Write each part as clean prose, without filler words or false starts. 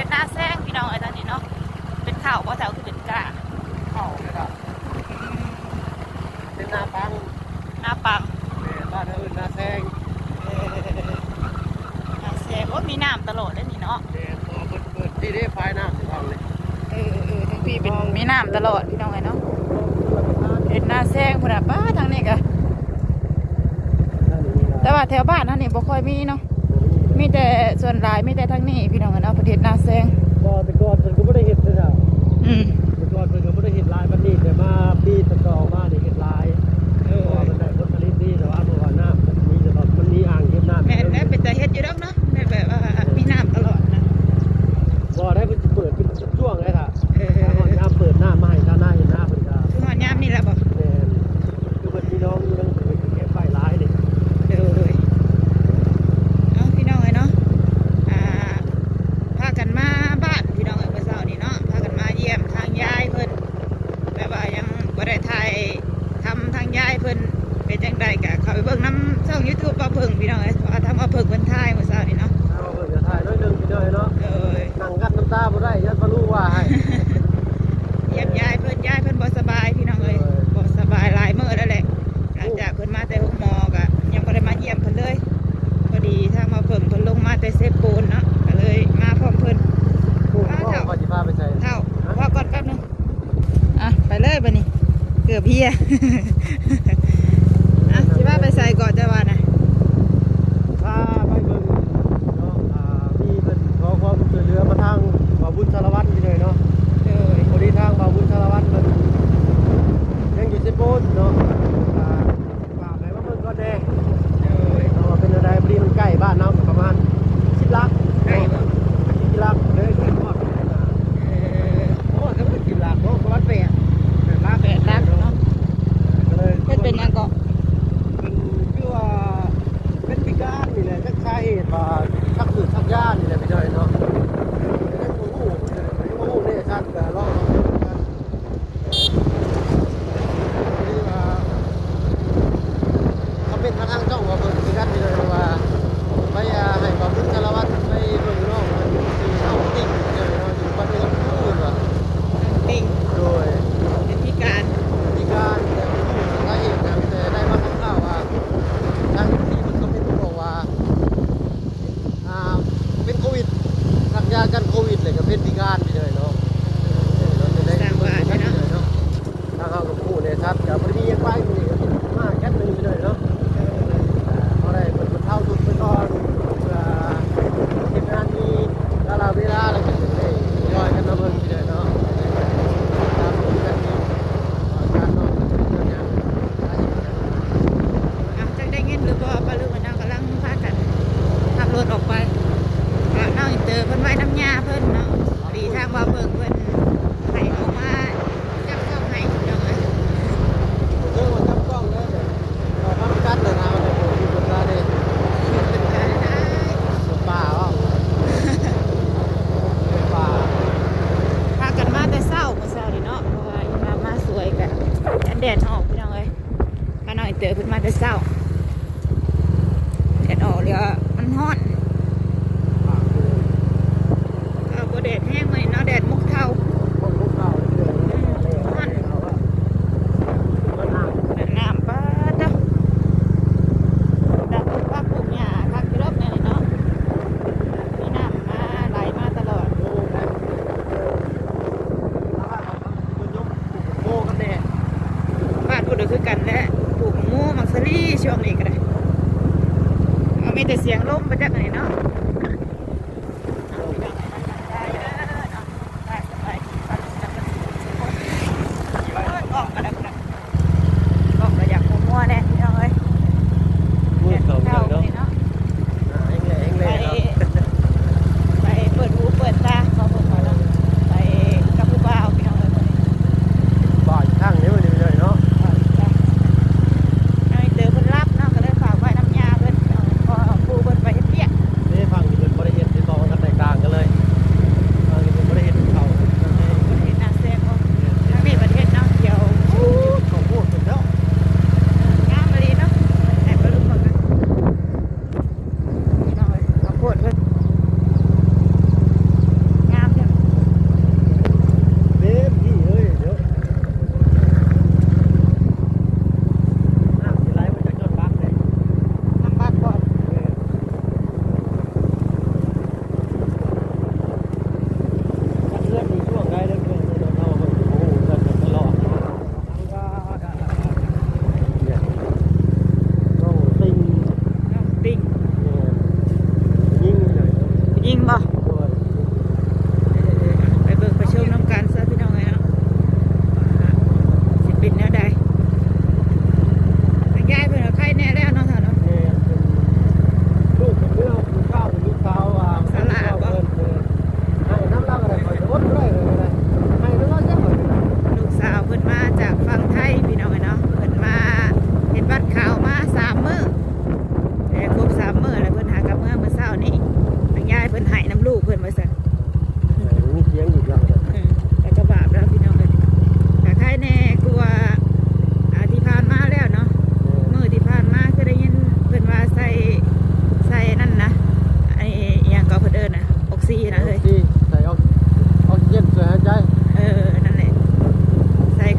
หน้าแซงพี่น้องไอ้ตอนนี้เนาะเป็นข่าวว่าแถวคือเป็นกาเข้าเลยครับเป็นหน้าปังหน้าปังบ้านอื่นหน้าแซงหน้าแซงว่ามีน้ำตลอดเลยนี่เนาะเปิดที่ได้ไฟน้ำทางเลยทั้งพี่เป็นมีน้ำตลอดพี่น้องไอ้เนาะเห็นหน้าแซงพุ่นน่ะป้าทางนี้ก็แต่ว่าแถวบ้านท่านนี่บ่ค่อยมีเนาะมีแต่ส่วนหลายมีแต่ทางนี้พี่น้องเนาะประเทศหน้าแซงก็แต่ก่อนเพิ่นก็ไม่ได้เห็นเลยอ่ะแต่ก่อนเพิ่นก็ไม่ได้เห็นลายแบบนี้แต่มาปีต่อมานี่เห็นลายมันได้ผลผลิตดีแต่ว่าเมื่อก่อนน้ำมีตลอดมันมีอ่างเก็บน้ำแม่เป็นแต่เฮ็ดอยู่ดอกเนาะแม่แบบว่ามีน้ำตลอดนะบ่ได้เพิ่นเปิดเป็นช่วงเลยค่ะน้ำเปิดหน้ามาให้หน้าเห็นหน้าเพิ่นก็คือหอยามนี่แหละบ่แม่นคือเพิ่นพี่น้องอยู่นั่นเพิ่นเก็บไฟหลายนี่พี่น้องเอ้ยเนาะพากันมาบ้านพี่น้องเอ้ยเมื่อเช้านี้เนาะพากันมาเยี่ยมทางยายเพิ่นแบบว่ายังบ่ได้ถ่ายทำทางยายเพิ่นเป็นจังไดก็เข้าไปเบิ่งน้ำช่อง YouTube ป้าเพิ่งพี่น้องเอ้ยว่าทำป้าเพิ่งเพิ่นถ่ายเมื่อเช้านี้เนาะเพิ่นจะถ่ายน้อยนึงพี่น้อยเนาะนั่งกัดน้ำตาบ่ได้ยันบ่รู้ว่าให้เยี่ยมยายเพิ่นบ่สบายพี่น้องเอ้ยบ่สบายหลายมื้อแล้วแหละหลังจากเพิ่นมาแต่โรงหมอก็ยังบ่ได้มาเยี่ยมเพิ่นเลยพอดีทางมาเพิ่งเพิ่นลงมาแต่เซปูนเนาะก็เลยมาพร้อมเพิ่นเท่าสิพาไปใส่เท่าพอก่อนแป๊บนึงไปเลยบัดนี้เกือบเพียสิพาไปใส่ก่อนจะว่านะพาไปเบิ่งเนาะมีเพิ่นขอความช่วยเหลือมาทางบ่าวบุญสารวัตรนี่เลยเนาะพอดีทางบ่าวบุญสารวัตรเพิ่นยังอยู่เซปูนเนาะฝากให้มาเบิ่งก่อนแน่ว่าเป็นอะไรพอดีมันใกล้บ้านเนาะประมาณ10 ลักใกล้บ่10 ลักเลยขึ้นฮอดโอ้ถ้าเป็น10 ลักเนาะประมาณ8 ลักเนาะเฮ็ดเป็นหยังก็เป็นคือว่าเป็นพิการนี่แหละจักสาเหตุว่าชักยานี่แหละพี่น้อยเนาะยังบ่ฮู้เนี่ยชักก็ลองกันคือว่าเขาเป็นทางช่องว่าเพิ่นพิการนี่เลยว่าไปให้บ่าวบุญสารวัตรไปเบิ่งน้องที่เฮาติ๊กเนาะอยู่บ้านเรือนพูดว่าติ่งโดยเป็นพิการแต่สาเหตุนะแต่ได้มาข่าวว่าทางที่มันก็เป็นบอกว่าเป็นโควิดทางยากันโควิดเลยก็เป็นพิการไปเลยเนาะเราจะได้สร้างบ้านเนาะทางเรากับผู้เนี่ยครับกับพอดียังไปอยู่นี่ก็มาแค่นึงไปเลยเนาะเพราะอะไรมันเท่าทุนไปก่อนเพื่อทีมงานมีเวลาเราจะได้ย่อยกันมาเบิ่งไปเลยเนาะตามรูปแบบนี้การนอนจังได้เงินหรือบ่ปลาลูกน้องกำลังพากันขับรถออกไปน้องอินเตอร์เพิ่นไว้น้ำยาเพิ่นเนาะดีทางว่าเบิ่งเพิ่นให้ออกมาจับเข้าให้พี่น้องเอ้ยจับกล้องเลยเราทำกันเลยนะเราอยู่บนร้านนี่ป่าวป่าพากันมาแต่เช้าเมื่อเช้านี่เนาะเพราะว่ามาสวยกันแดดออกพี่น้องเอ้ยมาน้องอินเตอร์เพิ่นมาแต่เช้าแดดออกเลยมันร้อนบ่แดดแห้งเลยเนาะแดดมุกเทาน้ำป้าเด้อดับปักปุกหญ้าคักอยู่รอบนี้เนาะมีน้ำมาไหลมาตลอดบ้านพูดคือกันแหละปลูกหมูมักสลี่ช่วงนี้ก็ได้มีแต่เสียงลมมาจากไหนเนาะ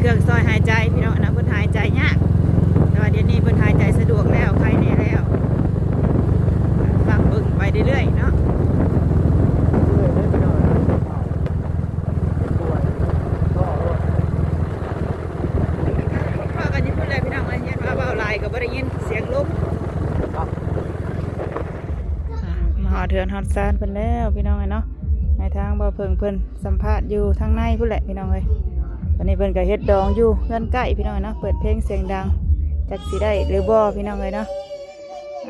รื่องซอยหายใจพี่น้องนะเพิ่นหายใจยากแต่ว่าเดี๋ยวนี้เพิ่นหายใจสะดวกแล้วใครแน่แล้วฟังเบิ่งไปเรื่อยๆเนาะ พ่อกันที่พูดอะไรพี่น้องเอ้ยยันว่าเบาหลายก็บ่ได้ยินเสียงลมมาหอเถือนฮอดซานเพิ่นแล้วพี่น้องเอ้ยเนาะในทางบ่เพิ่งเพิ่นสัมภาษณ์อยู่ทางในพุ่นแหละพี่น้องเอ้ยตอนนี้เพิ่นก็เฮ็ดดองอยู่เฮือนใกล้พี่น้องเอ้ยเนาะเปิดเพลงเสียงดังจักสิได้หรือบ่พี่น้องเอ้ยเนาะ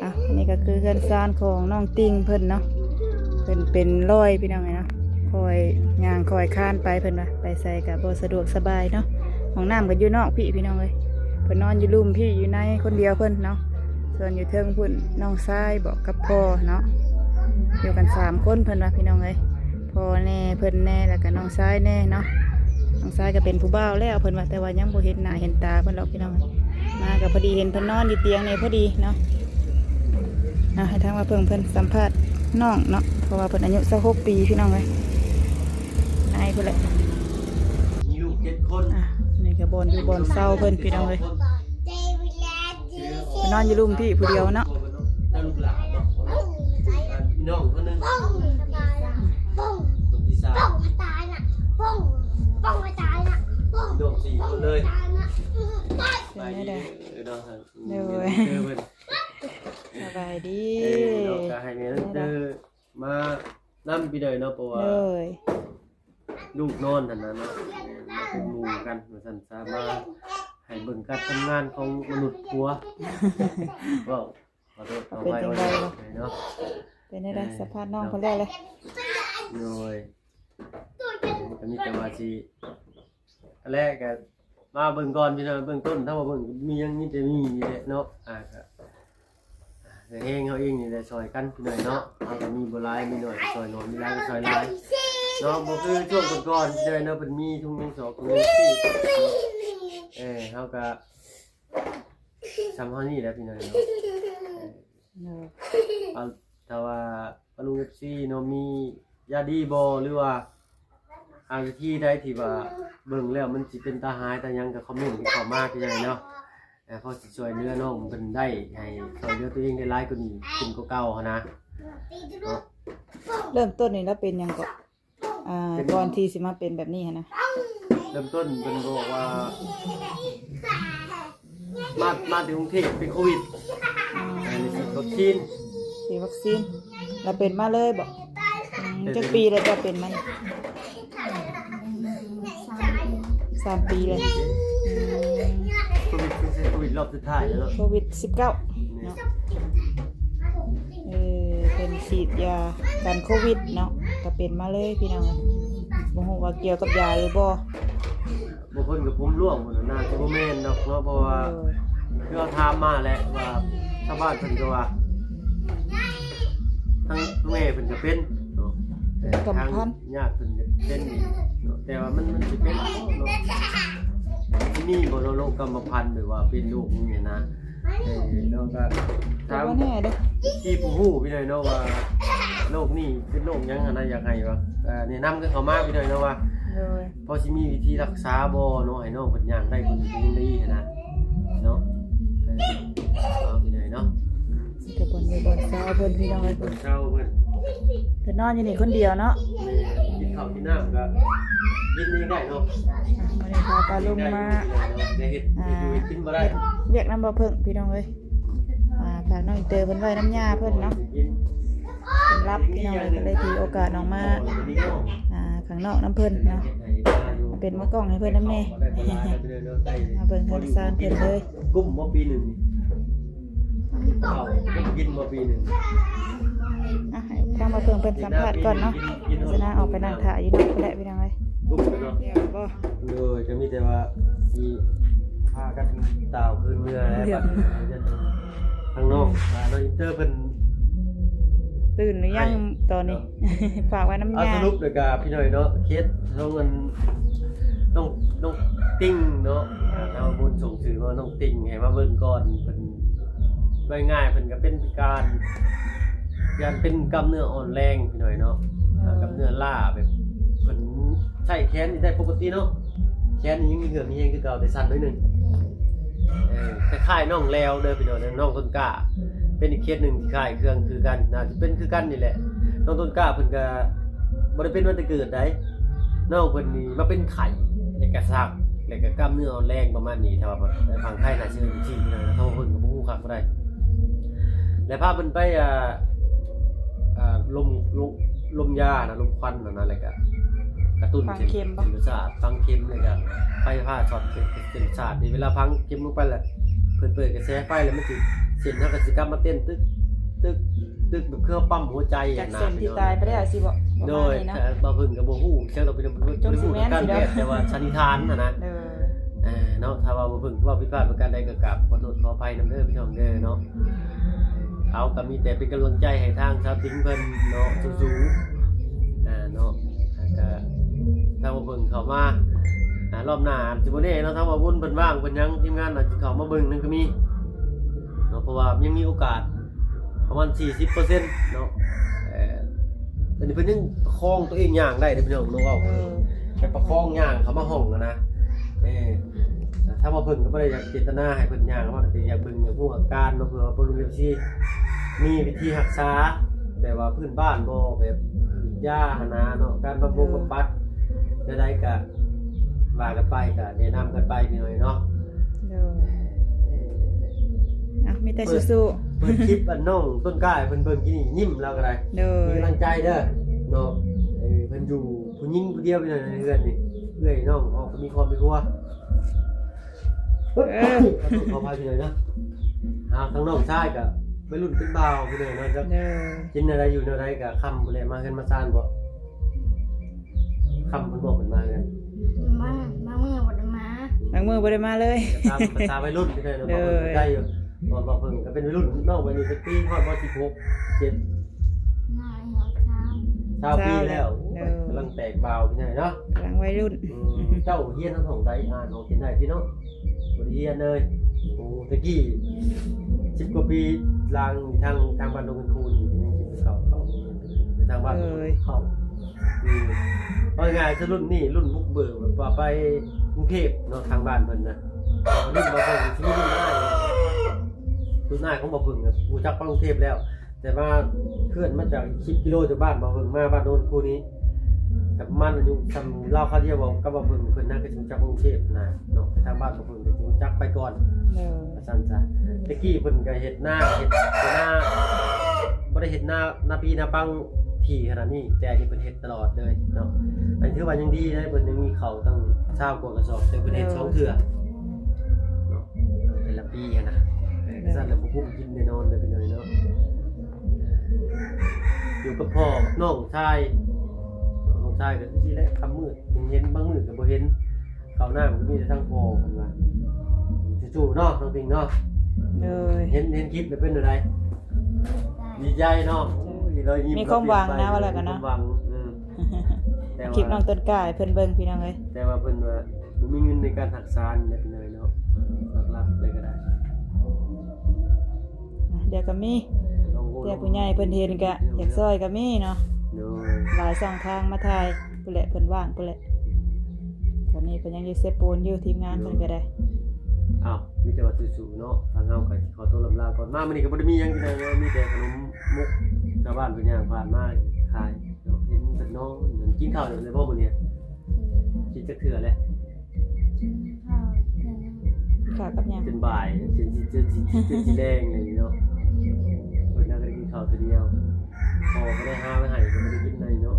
อันนี้ก็คือเฮือนซานของน้องติงเพิ่นเนาะเพิ่นเป็นร้อยพี่น้องเอ้ยเนาะคอยย่างคอยคานไปเพิ่นว่าไปใส่ก็บ่สะดวกสบายเนาะห้องน้ำก็อยู่นอกพี่น้องเอ้ยเพิ่นนอนอยู่รูมพี่อยู่ในคนเดียวเพิ่นเนาะส่วนอยู่เทิงพุ่นน้องชายบอกกับพ่อเนาะอยู่กัน3คนเพิ่นว่าพี่น้องเอ้ยพ่อแน่เพิ่นแน่แล้วก็น้องชายแน่เนาะน้องชายก็เป็นผู้บ่าวแล้วเพิ่นว่าแต่ว่ายังบ่เห็นหน้าเห็นตาเพิ่นหรอกพี่น้องเอ้ยมาก็พอดีเห็นเพิ่นนอนอยู่เตียงนี่พอดีเนาะให้ทางว่าเพิ่นสัมภาษณ์น้องเนาะเพราะว่าเพิ่นอายุ26ปีพี่น้องเอ้ยนายเพิ่นแหละ มีลูก7 คน นี่ก็บอนอยู่บอนเศร้าเพิ่นพี่น้องเลยไปนอนอยู่รูมพี่ผู้เดียวเนาะ ถ้าลูกหลานเนาะมีน้องคนนึงคนที่3น้อง4 คนเลย เป็นไงเด้อ เนาะ เด้อ เพิ่น สบายดี เนาะก็ให้แม่นั่นมานำพี่เด้อเนาะเพราะว่า เลย ลูกนอนนั่นน่ะเนาะมาเป็นหมู่กันว่าซั่นซะมาให้เบิ่งการทำงานของมนุษย์ผัวว้าวขอโทษขออภัยเนาะ เป็นไงเด้อสภาพน้องเพิ่นแล้วเลย โดยก็มีแต่ว่าสิอันแรกก็มาเบิ่งก่อนพี่น้องเบิ่งต้นถ้าว่าเบิ่งมีหยังมีแต่มีนี่แหละเนาะก็เฮงเฮาเองนี่แหละซอยกันพี่น้อยเนาะเฮาก็มีบ่หลายมีน้อยซอยน้อยมีหลายก็ซอยหลายเนาะบ่คือช่วงก่อนๆเด้อเนาะเพิ่นมีทุกอย่างสองทุกอย่างสี่เฮาก็ซ้ำเฮานี่แหละพี่น้อยเนาะเอาถ้าว่าลุง FC เนาะมียาดีบ่หรือว่าวิธีใดที่ว่าเบิ่งแล้วมันสิเป็นตาหายตายังก็คอมเมนต์เข้ามาคือจังไดเนาะพอสิช่วยเหลือน้องเพิ่นได้ให้ช่วยเหลือตัวเองได้หลายกว่านี้ขึ้นกว่าเก่าหั่นนะเนาะ เริ่มต้นนี่แล้วเป็นหยังก็ก่อนที่สิมาเป็นแบบนี้หั้นนะ เริ่มต้นเป็นบอกว่ามาถึงกรุงเทพเป็นโควิดในสิวัคซีน ฉีดวัคซีนแล้วเป็นมาเลยบ่จักปีแล้วจะเป็นมัน3 ปีเลย โควิดรอบสุดท้ายแล้วเนาะ โควิด 19เนาะเป็นฉีดยากันโควิดเนาะก็เป็นมาเลยพี่น้องบ่ฮู้ว่าเกี่ยวกับยาหรือบ่ บางคนกับผมร่วงหมดน่าจะบ่แม่นเนาะเพราะว่าคือเราถามมาแหละว่าชาวบ้านเพิ่นก็ว่าทั้งแม่เพิ่นก็เป็นเนาะแต่ทางญาติเพิ่นก็เป็นอีกเนาะแต่ว่ามันสิเป็นเนาะที่นี่บ่โรคกรรมพันธุ์หรือว่าเป็นโรคนี่นะแล้วก็ถาม แน่เด้อ ที่ผู้ฮู้พี่น้อยเนาะว่าโรคนี้เป็นโรคหยังหั่นน่ะอยากให้ว่าแนะนำกันเข้ามาพี่น้อยเนาะว่าพอสิมีวิธีรักษาบ่เนาะให้น้องเพิ่นย่างได้เพิ่นเป็นดีนะเนาะพี่น้อยเนาะ ก็บ่ได้บ่เช้าเพิ่นพี่น้องเอ้ย เพิ่นเช้าเพิ่น เพิ่นนอนอยู่นี่คนเดียวเนาะ กินข้าวกินน้ำก็กินเองได้เนาะ มื้อนี้พาปลาลุงมา ได้เฮ็ดอยู่กินบ่ได้ เรียกน้ำบ่เพิ่งพี่น้องเอ้ยฝากน้องอินเตอร์เพิ่นไว้น้ำยาเพิ่นเนาะเพิ่นรับพี่น้องเอ้ยก็เลยถือโอกาสน้องมาข้างนอกน้ำเพิ่นเนาะเป็นมื้อกล้องให้เพิ่นน้ำแน่มาเบิ่งเพิ่นซานเพิ่นเลย กุ้มบ่ปีหนึงนี่ข้าวกินบ่ปีหนึง ให้ทางมาเพิ่งเพิ่นสัมภาษณ์ก่อนเนาะจะน่าออกไปนั่งถ่ายอยู่นอกก็ได้พี่น้องเอ้ย กุ้มเนาะ เดี๋ยวบ่ เลยจะมีแต่ว่ามีพากันตาวคืนเมื่อแล้วแบบข้างนอกน้องอินเตอร์เป็น ตื่นหรือยังตอนนี้ ฝากไว้น้ำ เอา ยา สรุปเลยกับพี่หน่อยเนาะเคสน้องมันน้องติ้งเนาะเราบุญส่งสื่อว่าน้องติ้งให้มาเบิ่งก่อนเป็นง่ายๆเป็นก็เป็นพิการยันเป็นกล้ามเนื้ออ่อนแรงพี่หน่อยเนาะกล้ามเนื้อล้าแบบเป็นใช้แขนได้ปกติเนาะ แค่นี้ยังมีเหือกมีแห้งคือเก่าแต่สั้นนิดนึงคล้ายๆน้องแล้วเด้อพี่น้องน้องต้นกล้าเป็นอีกเคสหนึ่งที่คล้ายเครื่องคือกันน่าจะเป็นคือกันนี่แหละน้องต้นกล้าเพิ่นก็บ่ได้เป็นวันแต่เกิดได้น้องเพิ่นนี่มาเป็นไข่แล้วก็ซักแล้วก็กล้ามเนื้ออ่อนแรงประมาณนี้ถ้าว่าฝั่งไทยน่าสิเป็นที่พี่น้องเฮาเพิ่นก็บ่ฮู้คักบ่ได้แล้วพาเพิ่นไปลมยานะลมควันนั่นแหละก็กระตุ้นเส้นประสาทฟังเข็มเลยก็ไฟฟ้าช็อตเส้นประสาทนี่เวลาฟังเข็มลงไปแหละเพิ่นเปิดกระแสไฟแล้วมันสิเส้นทางกสิกรรมมาเต้นตึกแบบเครื่องปั๊มหัวใจอ่ะนะจากเส้นที่ตายไปได้สิบ่โดยบ่เพิ่นก็บ่ฮู้เชื่อเราเป็นบ่ฮู้การแพทย์แต่ว่าสันนิษฐานนะเนาะถ้าว่าบ่เพิ่นว่าผิดพลาดประการใดก็กราบขอโทษขออภัยนำเด้อพี่น้องเด้อเนาะเอาก็มีแต่เป็นกำลังใจให้ทางชาวสิงห์เพิ่นเนาะสู้ๆเนาะก็ถ้าว่าเบิ่งเข้ามารอบหน้าสิบ่แน่เนาะถ้าว่าวุ่นเพิ่นว่างเพิ่นยังทีมงานอาจสิเข้ามาเบิ่งนั่นก็มีเนาะเพราะว่ายังมีโอกาสประมาณ 40% เนาะอันนี้เพิ่นยังประคองตัวเองย่างได้เด้อพี่น้องเนาะเว้าแค่ประคองย่างเข้ามาห้องนะถ้าว่าเพิ่นก็บ่ได้อยากเจตนาให้เพิ่นย่างเข้ามาแต่อยากเบิ่งอยากฮู้อาการเนาะเพื่อว่าบ่รู้วิธีมีวิธีรักษาแบบว่าพื้นบ้านบ่แบบยาหนาเนาะการบำรุงบำบัดใดๆก็ว่ากันไปก็แนะนำกันไปพี่น้อยเนาะมีแต่สู้ๆเปิดคลิปอันน้องต้นกล้าเพิ่นเบิ่งกินนี่ยิ้มแล้วก็ได้มีกำลังใจเด้อเนาะเพิ่นอยู่ผู้หญิงผู้เดียวพี่น้อยในเรือนนี่เอื้อยน้องออกมีครอบมีครัวขอพาพี่น้อยเนาะทั้งน้องชายก็ไปรุ่นเป็นบ่าวพี่น้อยเนาะจักกินอะไรอยู่อะไรก็ค่ำพุ่นแหละมาเฮือนมาซ่านบ่ค่ำเพิ่นบอกเพิ่นมากันมาเมื่อบ่ได้มาบางมื้อบ่ได้มาเลยตามภาษาวัยรุ่นพี่น้อยเนาะบ่ได้อยู่บ่เพิ่นก็เป็นวัยรุ่นน้องวัยรุ่นปีฮอดบ่16 7น้อยหัวเช้าปีแล้วกำลังแตกบ่าวพี่น้อยเนาะกำลังวัยรุ่นเจ้าเฮียนทั้งของใดอ่านออกเขียนได้พี่เนาะบ่ได้เฮียนเลยโอ้ตะกี้10กว่าปีลางทางบ้านดงคูนี่ยังกินข้าวในทางบ้านเข้าว่าง่ายจะรุ่นนี้รุ่นบุกเบิกแบบว่าไปกรุงเทพเนาะทางบ้านเพิ่นนะรุ่นบ่เพิ่นที่รุ่นหน้ารุ่นหน้าของบ่เพิ่นครับรู้จักไปกรุงเทพแล้วแต่ว่าเคลื่อนมาจาก10กิโลจากบ้านบ่เพิ่นมาบ้านโนนคูนี้แต่มันอยู่ทำเล่าคาเดียวบอกกับบ่เพิ่นเพิ่นน่าก็สิจากกรุงเทพนะเนาะทางบ้านบ่เพิ่นก็สิรู้จักไปก่อนซั่นซะตะกี้เพิ่นก็เฮ็ดหน้าบ่ได้เฮ็ดหน้าปีหน้าปังที่ขนาดนี้แต่อันนี้เพิ่นเฮ็ดตลอดเลยเนาะอันถือว่ายังดีนะเพิ่นยังมีเขาตั้ง20กว่ากระสอบแต่เพิ่นเฮ็ด2เทื่อเนาะแต่ละปีนะซั่นแล้วบ่คุ้มกินแน่นอนเลยเป็นเลยเนาะอยู่กับพ่อกับน้องชายก็สิแหละค่ำมืดเห็นบางมื้อก็บ่เห็นข้าวหน้ามันก็มีแต่ทั้งพ่อเพิ่นว่าจู่ๆเนาะน้องปิงเนาะเห็นคลิปแล้วเป็นจังได๋ดีใจเนาะมีความหวังนะว่าแล้วกันเนาะคลิปน้องต้นกล้าเพิ่นเบิ่งพี่น้องเอ้ยแต่ว่าเพิ่นว่าบ่มีเงินในการรักษาเนี่ยพี่น้อยเนาะหลักๆเลยก็ได้เดี๋ยวก็มีแต่ผู้ใหญ่เพิ่นเห็นก็อยากซอยก็มีเนาะหลายช่องทางมาถ่ายพุ่นแหละเพิ่นว่างพุ่นแหละตอนนี้เพิ่นยังอยู่เซปูนอยู่ทีมงานเพิ่นก็ได้อ้าวมีแต่ว่าสู้ๆเนาะทางเฮาก็ขอตัวลาก่อนมามื้อนี้ก็บ่ได้มีหยังกินเลยมีแต่ขนมมุกชาวบ้านเพิ่นย่างผ่านมาขายเห็นเพิ่นน้องกินข้าวเลยบ่มื้อนี้กินจักเทื่อแล้วข้าวกับหยังเป็นบ่ายสิแดงเลยเนาะเพิ่นน่าจะกินข้าวทีเดียวพอบ่ได้หาไว้ให้ก็บ่ได้กินในเนาะ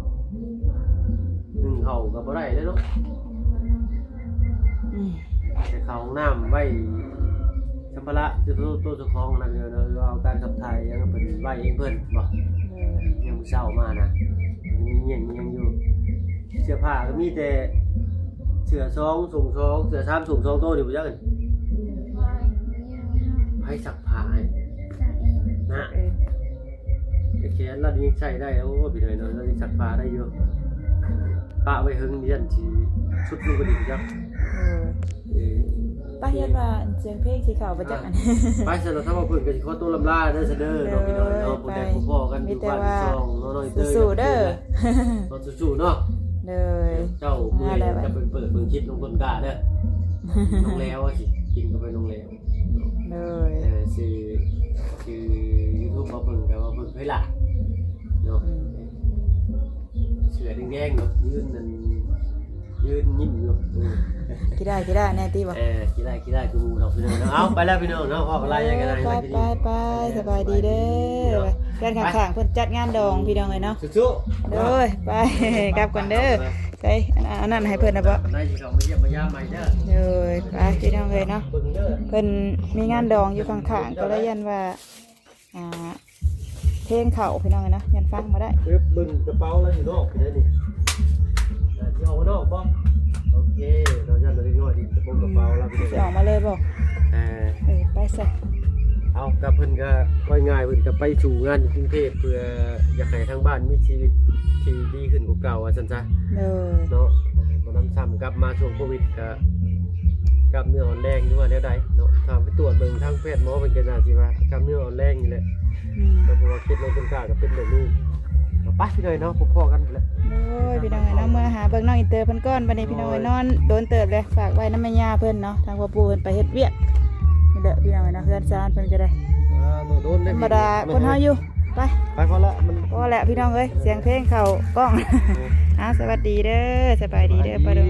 ข้าวก็บ่ได้เลยเนาะแต่ข้าวน้ำไว้สัมภาระจะตัวเจ้าของนั่นเนาะเอาการขับถ่ายยังเพิ่นไว้เองเพิ่นบ่ยังเช้ามานะมีเงี้ยนยังอยู่เสื้อผ้าก็มีแต่เสื้อ2ส่ง2เสื้อ3ส่ง2โตนี่บ่จักกันไผซักผ้าให้นะแต่แขนเรายังใช้ได้โอ้พี่น้อยเนาะเรายังซักผ้าได้อยู่ปะไว้หึงเรียนสิชุดลูกก็ดีจังป้าเฮ็ดว่าเสียงเพลงสิเข้าบ่จักอันไปซะแล้วถ้าว่าเพิ่นก็สิขอตัวลำลาเด้อซะเด้อเนาะพี่น้อยเนาะผู้ใดผู้พ่อกันอยู่บ้าน2เนาะน้อยเด้อสู้ๆเด้อสู้ๆเนาะ เลย เจ้ามือจะเป็นเปิดเบิ่งคลิปลงต้นกล้าเด้อน้องแล้วสิกินก็ไปน้องแล้ว เลย ชื่อ YouTube มาเบิ่งแต่ว่าเบิ่งให้หล่ะเนาะเสือแดงๆเนาะยืนยิ้มอยู่ กี่ได้แน่ตีบ่ คิดได้คือมูเราพี่น้องเนาะเอาไปแล้วพี่น้องเนาะออกอะไรยังไง ไปสบายดีเด้อเพื่อนข้างๆเพิ่นจัดงานดองพี่น้องเลยเนาะ สู้ เด้อไปกลับก่อนเด้อใส่อันนั้นให้เพิ่นนะบ่ ได้สิเขามาเยี่ยมมายามใหม่เด้อ เด้อไปพี่น้องเลยเนาะ เบิ่งเด้อ เพิ่นมีงานดองอยู่ข้างๆก็เลยยันว่าเพลงเข้าพี่น้องเลยเนาะยันฟังมาได้ เบิ่งกระเป๋าแล้วอยู่นอกได้นี่ที่ออกมานอกบ่โอเคเราจะเลยน้อยดิกระเป๋าแล้วพี่ สิออกมาเลยบ่ไปใส่ เอากับเพิ่นก็ค่อยง่ายเพิ่นก็ไปสู่งานกรุงเทพเพื่ออยากให้ทางบ้านมีชีวิตที่ดีขึ้นกว่าเก่าว่าซั่นซะ เด้อ เนาะบ่นำซ้ำกลับมาช่วงโควิดก็กลับเนื้ออ่อนแรงอยู่ว่าแนวใดเนาะถ้าไปตรวจเบิ่งทางแพทย์หมอเพิ่นก็น่าสิว่ากลับเนื้ออ่อนแรงนี่แหละแล้วเพราะว่าคิดลงต้นกล้าก็เป็นแบบนี้เอาไปพี่น้อยเนาะพอๆกันแหละ โอ้ยพี่น้องเอ้ยเนาะเมื่อหาเบิ่งน้องอินเตอร์เพิ่นก่อนบัดนี้พี่น้องเอ้ยนอนโดนเติบเลยฝากไว้นำแม่ย่าเพิ่นเนาะทางพ่อปู่เพิ่นไปเฮ็ดเวียกนี่แหละพี่น้องเอ้ยเนาะเฮือนซานเพิ่นก็ได้ธรรมดาคนเฮาอยู่ไป ไปพอละมัน พอแล้วพี่น้องเอ้ยเสียงเพลงเข้ากล้องสวัสดีเด้อสบายดีเด้อปะเด้อ